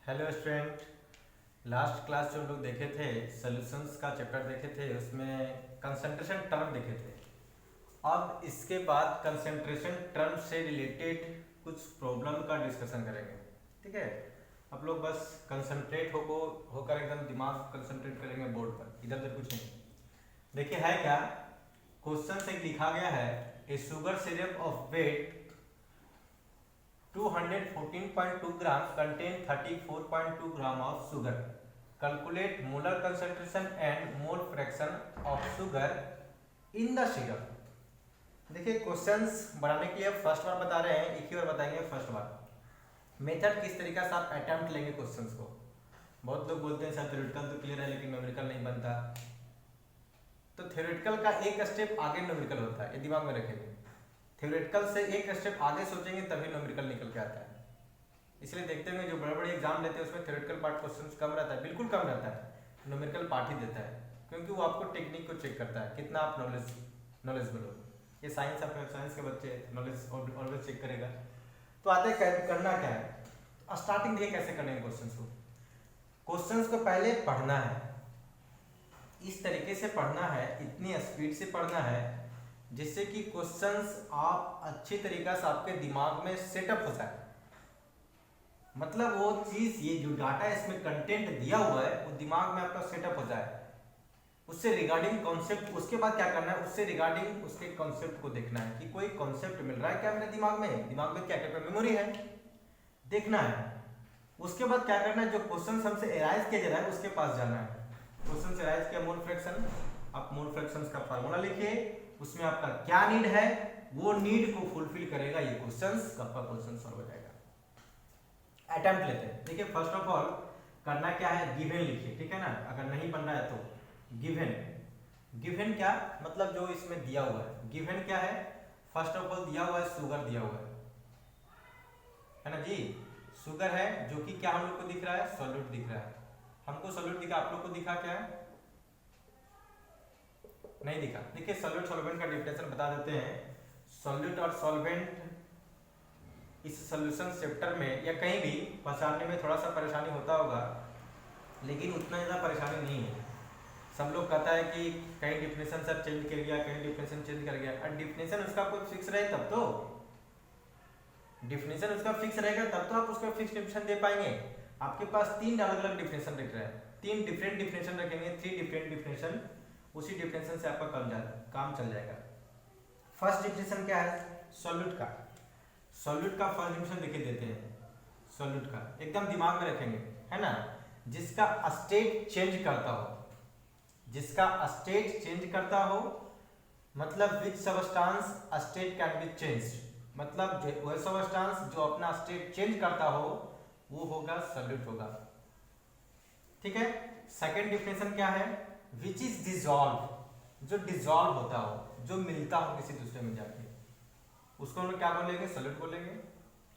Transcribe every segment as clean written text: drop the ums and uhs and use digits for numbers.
Hello student. Last class जो हम लोग देखे थे सॉल्यूशंस का चैप्टर देखे थे, उसमें कंसंट्रेशन टर्म देखे थे। अब इसके बाद कंसंट्रेशन टर्म से रिलेटेड कुछ प्रॉब्लम का डिस्कशन करेंगे। ठीक है, आप लोग बस कंसंट्रेट होकर एकदम दिमाग कंसंट्रेट करेंगे बोर्ड पर, इधर उधर कुछ नहीं। देखिए है क्या, क्वेश्चन से लिखा गया है a sugar syrup of weight 214.2 gram contain 34.2 gram of sugar. Calculate molar concentration and mole fraction of sugar in the syrup. देखिए क्वेश्चंस बनाने के लिए फर्स्ट बार बता रहे हैं, एक ही बार बताएंगे फर्स्ट बार। मेथड किस तरीके से आप अटेम्प्ट लेंगे क्वेश्चंस को। बहुत लोग बोलते हैं सर थ्योरेटिकल तो क्लियर है लेकिन न्यूमेरिकल नहीं बनता। तो थ्योरेटिकल का एक स्टेप आगे न्यूमेरिकल होता है, ये दिमाग में रखेंगे। थ्योरेटिकल से एक स्टेप आगे सोचेंगे तभी न्यूमेरिकल निकल के आता है। इसलिए देखते हैं जो बड़े बड़े एग्जाम लेते हैं उसमें थ्योरेटिकल पार्ट क्वेश्चंस कम रहता है, बिल्कुल कम रहता है, न्यूमेरिकल पार्ट ही देता है, क्योंकि वो आपको टेक्निक को चेक करता है कितना आप नॉलेजबल हो। ये साइंस के बच्चे नॉलेज ऑलवेज चेक करेगा। तो आते करना क्या है, स्टार्टिंग देखिए कैसे करने हैं क्वेश्चंस को। क्वेश्चंस को पहले पढ़ना है, इस तरीके से पढ़ना है, इतनी स्पीड से पढ़ना है जिससे कि क्वेश्चंस आप अच्छी तरीके से आपके दिमाग में सेटअप हो जाए। मतलब वो चीज, ये जो डाटा इसमें कंटेंट दिया हुआ है वो दिमाग में आपका सेटअप हो जाए। उससे रिगार्डिंग कॉन्सेप्ट, उसके बाद क्या करना है, उससे रिगार्डिंग उसके कॉन्सेप्ट को देखना है कि कोई कॉन्सेप्ट मिल रहा है क्या मेरे दिमाग में क्या क्या मेमोरी है, देखना है। उसके बाद क्या करना है, जो क्वेश्चन हमसे एराइज किया जा रहा है उसके पास जाना है। क्वेश्चन से एराइज किया मोल फ्रैक्शन, आप मोल फ्रैक्शंस का फार्मूला लिखिए, उसमें आपका क्या नीड है वो नीड को फुलफिल करेगा ये क्वेश्चंस, आपका क्वेश्चन सॉल्व हो जाएगा। अटेम्प्ट लेते हैं। देखिए फर्स्ट ऑफ ऑल करना क्या है, गिवन लिखिए, ठीक है ना। अगर नहीं बन रहा है तो गिवन क्या मतलब जो इसमें दिया हुआ है। गिवन क्या है, फर्स्ट ऑफ ऑल दिया हुआ है शुगर दिया हुआ है ना जी। शुगर है जो कि क्या हम लोग को दिख रहा है, सॉल्यूट दिख रहा है। हमको सॉल्यूट दिखा, आप लोग को दिखा क्या है, नहीं दिखा। देखिए सॉल्यूट सॉल्वेंट का डिफिनेशन बता देते हैं। सॉल्यूट और सॉल्वेंट इस सॉल्यूशन चैप्टर में या कहीं भी पहचानने में थोड़ा सा परेशानी होता होगा, लेकिन उतना ज़्यादा परेशानी नहीं है। सब लोग कहता है कि कहीं डिफिनेशन सर चेंज कर गया, कहीं डिफिनेशन चेंज कर गया। और डिफिनेशन उसका कोई फिक्स रहे तब तो, डिफिनेशन उसका फिक्स रहेगा तब तो आप उसको फिक्स डिफिनेशन दे पाएंगे। आपके पास तीन अलग अलग डिफिनेशन दिख रहे हैं, तीन डिफरेंट डिफिनेशन रखेंगे, 3 डिफरेंट डिफिनेशन, उसी डिफिनेशन से आपका काम चल जाएगा। फर्स्ट डिफिनेशन क्या है, सॉल्यूट का। सॉल्यूट का फर्स्ट डिफिनेशन लिख देते हैं। सॉल्यूट का एकदम दिमाग में रखेंगे, है ना। जिसका स्टेट चेंज करता हो, जिसका स्टेट चेंज करता हो, मतलब which substance state can be changed, मतलब वह सबस्टांस जो अपना स्टेट चेंज करता हो वो होगा सॉल्यूट होगा। ठीक है। सेकेंड डिफिनेशन क्या है, विच इज डिजॉल्व, जो डिजॉल्व होता हो, जो मिलता हो किसी दूसरे में जाके, उसको हम लोग क्या बोलेंगे, सॉल्यूट बोलेंगे।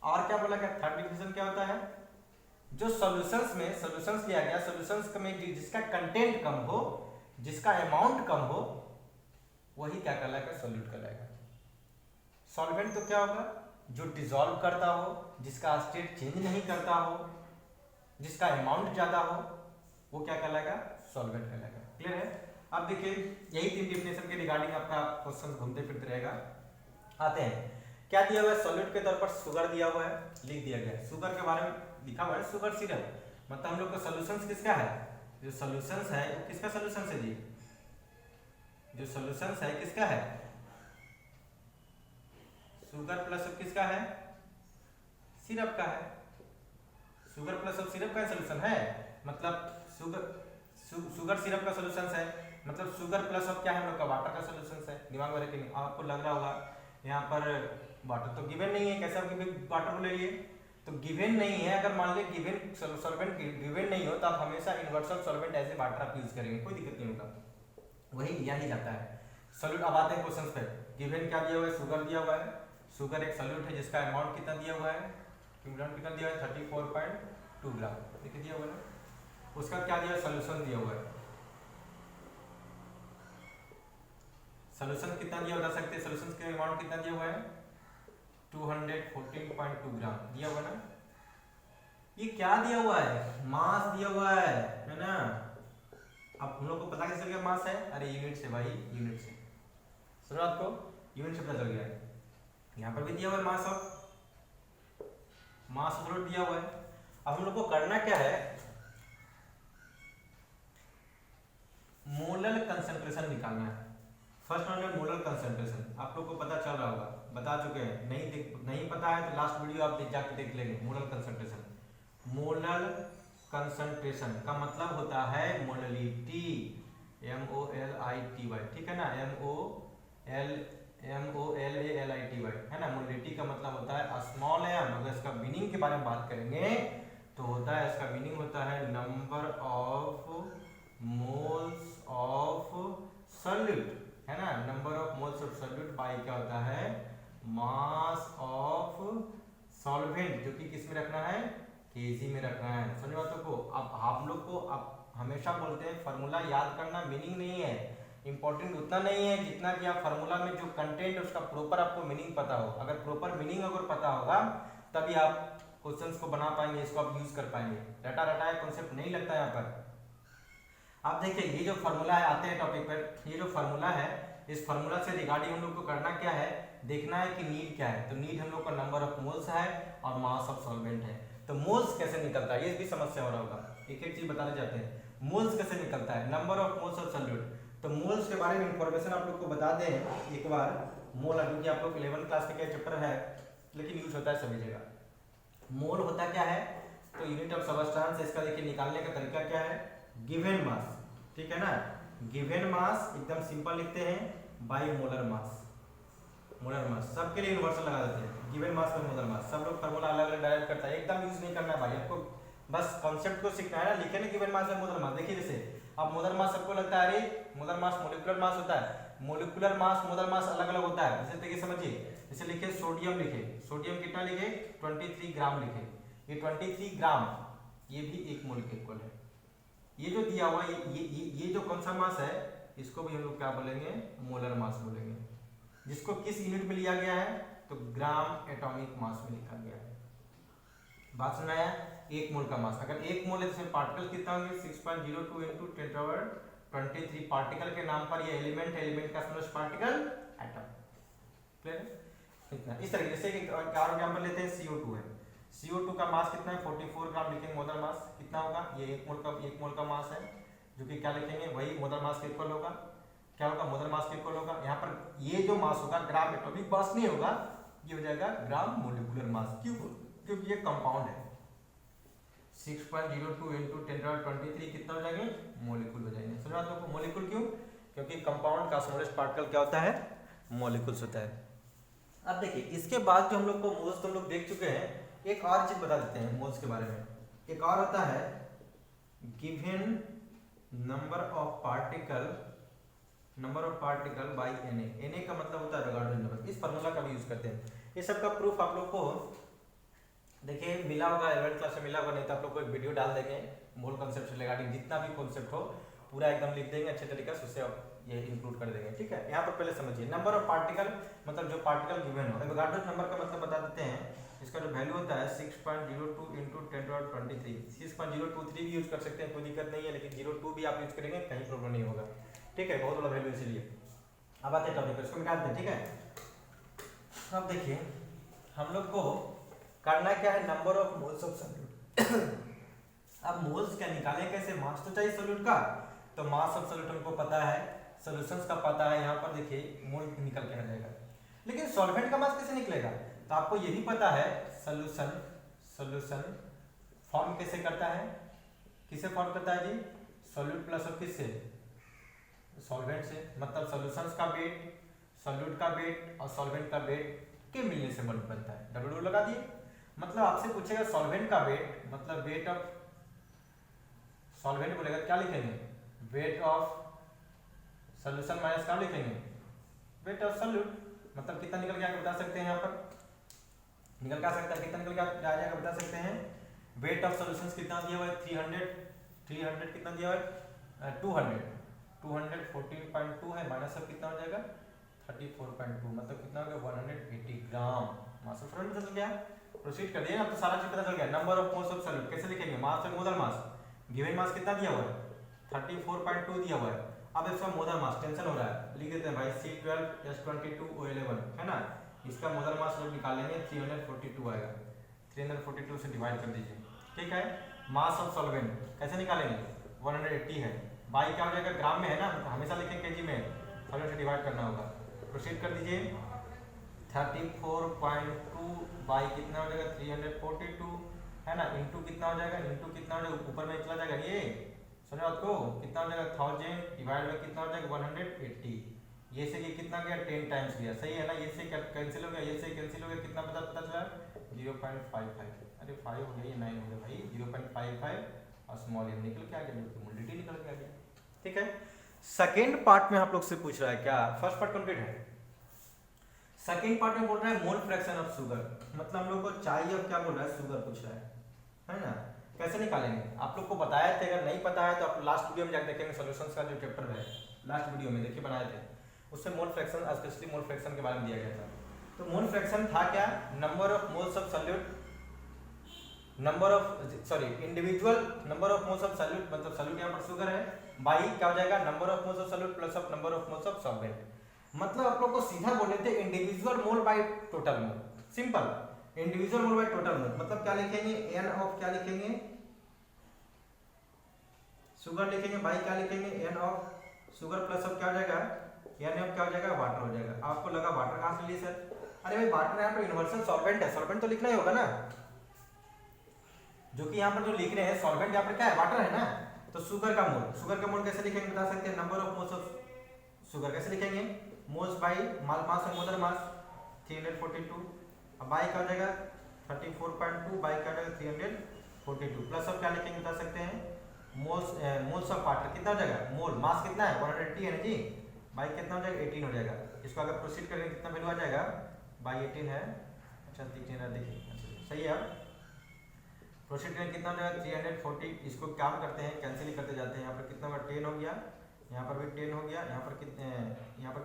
और क्या बोला गया, थर्ड डिफिनेशन क्या होता है, जो सॉल्यूशंस में सॉल्यूशंस लिया गया, सॉल्यूशंस में जिसका कंटेंट कम हो, जिसका अमाउंट कम हो, वही क्या कहलाएगा, सॉल्यूट कहलाएगा। सॉल्वेंट तो क्या होगा, जो डिजॉल्व करता हो, जिसका स्टेट चेंज नहीं करता हो, जिसका अमाउंट ज्यादा हो, वो क्या कहलाएगा, सॉल्वेंट कहलाएगा। क्लियर है। अब देखिए यही 3 डिफिनेशन के रिगार्डिंग आपका क्वेश्चन घूमते फिरते रहेगा। आते हैं, क्या दिया हुआ है, सॉल्यूट के तौर पर शुगर दिया हुआ है, लिख दिया गया है। शुगर के बारे में लिखा हुआ है शुगर सिरप, मतलब हम लोग का सॉल्यूशंस किसका है, जो सॉल्यूशंस है वो किसका सॉल्यूशंस है जी, जो सॉल्यूशंस है किसका है, शुगर प्लस अब किसका है, सिरप का है। शुगर प्लस अब सिरप का सॉल्यूशन है, मतलब शुगर सिरप का सॉल्यूशन है, मतलब शुगर प्लस अब क्या है हम लोग का वाटर का सॉल्यूशन है। दिमाग में रखेंगे। आपको लग रहा होगा यहाँ पर वाटर तो गिवन नहीं है, कैसे आप वाटर को ले लिए, तो गिवन नहीं है। अगर मान लीजिए गिवन सॉल्वेंट गिवन नहीं हो तो आप हमेशा universal solvent as a water आप यूज करेंगे, कोई दिक्कत नहीं होगा, वही लिया ही जाता है सॉल्यूट। अब आते हैं क्वेश्चन पे। गिवन क्या दिया हुआ है, शुगर दिया हुआ है। शुगर एक सॉल्यूट है जिसका अमाउंट कितना दिया हुआ है, अमाउंट कितना दिया हुआ है, 34.2 ग्राम देखिए दिया हुआ है। उसका क्या दिया, सॉल्यूशन दिया हुआ है। सॉल्यूशन कितना दिया बता सकते हैं, सॉल्यूशन का अमाउंट कितना दिया हुआ है, 214.2 ग्राम दिया हुआ ना। ये क्या दिया हुआ है, मास दिया हुआ है ना। अब हम लोग को पता कैसे चल गया मास है, अरे यूनिट से भाई, यूनिट से सुनो, आपको यूनिट से पता चल गया। यहाँ पर भी दिया हुआ है mass of, mass of solid दिया हुआ है। अब हम लोग को करना क्या है, मोलर कंसंट्रेशन निकालना है। फर्स्ट वन है मोलर कंसंट्रेशन, आप लोग को पता चल रहा होगा, बता चुके हैं। नहीं पता है तो लास्ट वीडियो आप जाके देख लेंगे। मोलर कंसंट्रेशन, मोलर कंसंट्रेशन का मतलब होता है मोललिटी, MOLITY, ठीक है ना, MOLALITY है ना। मोललिटी का मतलब होता है स्मॉल एम। अगर इसका मीनिंग के बारे में बात करेंगे तो होता है, इसका मीनिंग होता है number of moles of solute, है ना। Number of moles of solute by क्या होता है, मास ऑफ सॉल्वेंट, जो कि किस में रखना है, केजी में रखना है। समझ बातों को। अब आप लोग को अब हमेशा बोलते हैं फार्मूला याद करना मीनिंग नहीं है, इंपॉर्टेंट उतना नहीं है जितना कि आप फार्मूला में जो कंटेंट है उसका प्रॉपर आपको मीनिंग पता हो। अगर प्रॉपर मीनिंग अगर पता होगा तभी आप क्वेश्चंस को बना पाएंगे, इसको आप यूज कर पाएंगे। रटा रटाया कॉन्सेप्ट नहीं लगता यहाँ पर। आप देखिए ये जो फार्मूला है, आते हैं टॉपिक पर। ये जो फार्मूला है, इस फार्मूला से रिगार्डिंग हम लोग को करना क्या है, देखना है कि नीड क्या है। तो नीड हम लोग का नंबर ऑफ मोल्स है और मास ऑफ सॉल्वेंट है। तो मोल्स कैसे निकलता है, ये भी समस्या हो रहा होगा, एक एक चीज बताने जाते हैं। मोल्स कैसे निकलता है, number of moles of solute. तो मोल्स के बारे में इंफॉर्मेशन आप लोग को बता दें एक बार। मोल क्योंकि आप लोग 11th क्लास का क्या चैप्टर है, लेकिन यूज होता है सभी जगह। मोल होता क्या है, तो यूनिट ऑफ सबस्टेंस। इसका देखिए निकालने का तरीका क्या है, गिवन मास, ठीक है ना। गिवन मास एकदम सिंपल लिखते हैं, by molar mass. Molar mass सबके लिए यूनिवर्सल लगा देते हैं, given mass by molar mass. सब लोग फार्मूला अलग अलग डायरेक्ट करता है, एकदम यूज नहीं करना है भाई, आपको बस कॉन्सेप्ट को सीखना है ना। लिखे ना given mass by molar mass. देखिए जैसे अब मोलर मास सबको लगता है अरे मोलर मास मोलिकुलर मास होता है, मोलिकुलर मास मोलर मास अलग अलग होता है। जैसे देखिए समझिए, जैसे लिखे सोडियम, लिखे सोडियम कितना लिखे, 23 ग्राम लिखे। ये 23 ग्राम ये भी 1 मोल के इक्वल है। ये जो दिया हुआ ये जो कौन सा मास है, इसको भी हम लोग क्या बोलेंगे, मोलर मास बोलेंगे। जिसको किस यूनिट में लिया गया है, तो ग्राम एटॉमिक मास में लिखा गया है। बात सुनाया, 1 मोल का मास। अगर 1 मोल है तो पार्टिकल कितना होंगे, 6.02 × 10⁻23 पार्टिकल के नाम पर ये एलिमेंट, एलिमेंट का स्मॉलेस्ट पार्टिकल एटम। क्लियर इतना। इस तरीके से एक और एग्जांपल लेते हैं, CO2 है। CO2 का मास कितना है, 44 ग्राम लिखेंगे। मोलर मास कितना होगा, ये 1 मोल का मास है, जो कि क्या लिखेंगे, वही मोलर मास के इक्वल होगा। क्या होगा, मोलर मास के इक्वल होगा। यहाँ पर ये जो मास होगा ग्राम एटॉमिक मास नहीं होगा, ये हो जाएगा ग्राम मोलिकुलर मास। क्यों, क्योंकि ये कंपाउंड है। 6.02 × 10⁻23 कितना हो जाएंगे, मोलिकुल हो जाएंगे। समझ आपको, मोलिकुल क्यों, क्योंकि कंपाउंड का स्मॉलेस्ट पार्टिकल क्या होता है, मोलिकुल्स होता है। अब देखिए इसके बाद जो हम लोग को मोल्स तो हम लोग देख चुके हैं, एक और चीज बता देते हैं मोल्स के बारे में। एक और होता है given number of particle by Na का मतलब होता है रेगार्डेड नंबर। इस फार्मूला का भी यूज करते हैं। ये सब का प्रूफ आप लोग को देखिए मिला होगा, 11th क्लास में मिला होगा, नहीं तो आप लोग को एक वीडियो डाल देंगे मोल कॉन्सेप्ट से रिगार्डिंग, जितना भी कॉन्सेप्ट हो पूरा एकदम लिख देंगे अच्छे तरीके से, उससे ये इंक्लूड कर देंगे। ठीक है, यहाँ पर पहले समझिए, नंबर ऑफ पार्टिकल मतलब जो पार्टिकल गिवन हो। एवोगाड्रो नंबर का मतलब बता देते हैं। इसका जो वैल्यू होता है 6.02 × 10⁻23। 6.023 भी यूज कर सकते हैं, कोई दिक्कत नहीं है, लेकिन 02 भी आप यूज करेंगे कहीं प्रॉब्लम नहीं होगा। ठीक है, बहुत बड़ा वैल्यू इसलिए। अब आते हैं टॉपिक पर, इसको मिटा देते हैं। ठीक है, अब देखिए हम लोग को करना क्या है, number of moles of solute. अब मोल्स क्या निकालें कैसे, मास तो चाहिए सॉल्यूट का, तो मास ऑफ सॉल्यूट हमको पता है, सॉल्यूशंस का पता है। यहाँ पर देखिए मोल निकल के आ जाएगा, लेकिन सॉल्वेंट का मास कैसे निकलेगा, तो आपको ये भी पता है सॉल्यूशन फॉर्म कैसे करता है, किसे फॉर्म करता है जी, सॉल्यूट प्लस और किससे, सॉल्वेंट से। मतलब सॉल्यूशंस का वेट, सॉल्यूट का वेट और सॉल्वेंट का वेट के मिलने से बन बनता है। डब्ल्यू लगा दिए। मतलब आपसे पूछेगा सॉल्वेंट का वेट, मतलब वेट ऑफ सॉल्वेंट बोलेगा, क्या लिखेंगे, वेट ऑफ सॉल्यूशन माइनस क्या लिखेंगे, वेट ऑफ सॉल्यूट। मतलब कितना निकल गया बता सकते हैं, यहाँ पर निकल क्या सकता है, कितना निकल क्या आ जाएगा बता सकते हैं। वेट ऑफ सॉल्यूशंस कितना दिया हुआ है, 300 कितना दिया हुआ है, 214.2 है, माइनस अब कितना हो जाएगा 34.2, मतलब कितना हो गया 180 ग्राम मास ऑफ सॉल्वेंट निकल गया। प्रोसीड कर दिए, अब तो सारा चीज पता चल गया। Number of moles of solute कैसे लिखेंगे, मास और मोलर मास। गिवन मास कितना दिया हुआ है, 34.2 दिया हुआ है। अब इसका मोलर मास टेंशन हो रहा है, लिख देते हैं भाई C12H22O11 है ना। इसका मोलर मास जब निकालेंगे 342 आएगा, 342 से डिवाइड कर दीजिए, ठीक है। मास ऑफ सॉल्वेंट कैसे निकालेंगे, 180 है, बाई क्या हो जाएगा, ग्राम में है ना, तो हमेशा लिखेंगे केजी में, सॉल्वेंट से डिवाइड करना होगा। प्रोसीड कर दीजिए, 34.2 बाई कितना हो जाएगा 342 है ना, इंटू कितना हो जाएगा, इंटू कितना हो जाएगा, ऊपर में चला जाएगा ये, समझो आपको कितना हो जाएगा 1000 डिवाइड बाई कितना हो जाएगा 180। ये से ये कितना गया 10 टाइम्स गया, सही है ना। ये से कैंसिल हो गया, ये से कैंसिल हो गया, कितना पता चला 0.55, अरे 5 हो गया, ये 9 हो गया भाई, 0.55 और स्मॉल एम निकल के आ गया, मल्टीटी निकल के आ गया, ठीक है। सेकेंड पार्ट में आप लोग से पूछ रहा है क्या, फर्स्ट पार्ट कंप्लीट है। सेकेंड पार्ट में बोल रहा है मोल फ्रैक्शन ऑफ शुगर, मतलब हम लोग को चाहिए और क्या बोल रहा है, शुगर पूछ रहा है ना। कैसे निकालेंगे आप लोग को बताया थे, अगर नहीं पता है तो आप लास्ट वीडियो में जाकर देखेंगे, सॉल्यूशंस का जो चैप्टर है लास्ट वीडियो में देखिए बनाए थे, उससे mole fraction specially mole fraction के बारे में दिया गया था। तो मोल फ्रैक्शन था क्या, number of moles of solute, number of sorry individual number of moles of solute, मतलब सॉल्यूट यहाँ पर शुगर है, बाई क्या हो जाएगा number of moles of solute plus of number of moles of solvent. मतलब आप लोग को सीधा बोले थे individual mole by total mole, simple individual mole by total mole, मतलब क्या लिखेंगे एन ऑफ क्या लिखेंगे शुगर लिखेंगे, बाई क्या लिखेंगे n of sugar plus of क्या हो जाएगा एन ऑफ क्या हो जाएगा वाटर हो जाएगा। आपको लगा वाटर कहां से लिए सर, अरे भाई वाटर यहाँ पर यूनिवर्सल सॉल्वेंट है, सॉल्वेंट तो लिखना ही होगा ना, जो कि यहाँ पर जो लिख रहे हैं सॉल्वेंट यहाँ पर क्या है वाटर है ना। तो शुगर का मोल कैसे लिखेंगे बता सकते हैं, number of moles of sugar कैसे लिखेंगे, मोल्स बाई मास और मोलर मास 342, अब बाई क्या हो जाएगा 34.2 बाई क्या हो जाएगा 342 प्लस ऑफ क्या लिखेंगे बता सकते हैं, मोल्स ऑफ वाटर कितना हो जाएगा, मोल मास कितना है 180 है ना जी, बाई कितना हो जाएगा 18 हो जाएगा। इसको अगर प्रोसीड करेंगे कितना वैल्यू आ जाएगा, बाई 18 है, अच्छा देखिए सही है। प्रोसीड करेंगे कितना हो जाएगा 340, इसको काम करते हैं कैंसिल ही करते जाते हैं, यहाँ पर कितना होगा 10 हो गया, यहाँ पर भी 10 हो गया, यहाँ पर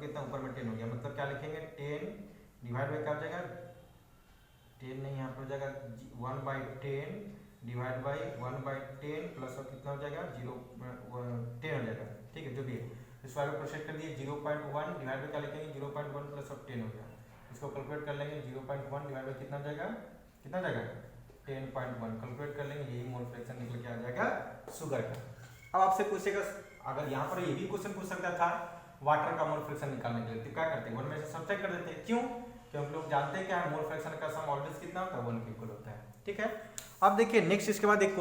कितना ऊपर में 10 हो गया, मतलब क्या लिखेंगे 10 डिवाइड बाई क्या हो जाएगा 10 नहीं, यहाँ पर हो जाएगा 1/10 डिवाइड बाई 1/10 प्लस और कितना हो जाएगा 10 हो जाएगा, ठीक है जो भी है। इसको आगे प्रोसीड कर दिए 0.1 डिवाइड बाई क्या लिखेंगे 0.1 प्लस ऑफ 10 हो गया, इसको कैलकुलेट कर लेंगे 0.1 डिवाइड बाई कितना हो जाएगा 10.1 कैलकुलेट कर लेंगे, यही मोल फ्रैक्शन निकल के आ जाएगा शुगर का। अब आपसे पूछेगा अगर यहाँ पर ये भी क्वेश्चन पूछ सकता था वाटर का मोल फ्रैक्शन निकालने के लिए, तो क्या करते हैं 1 में से सब्ट्रैक्ट कर देते हैं, क्यों, क्योंकि हम लोग जानते हैं क्या है मोल फ्रैक्शन का सम ऑलवेज कितना होता है 1 के इक्वल होता है, ठीक है। अब देखिए नेक्स्ट इसके बाद एक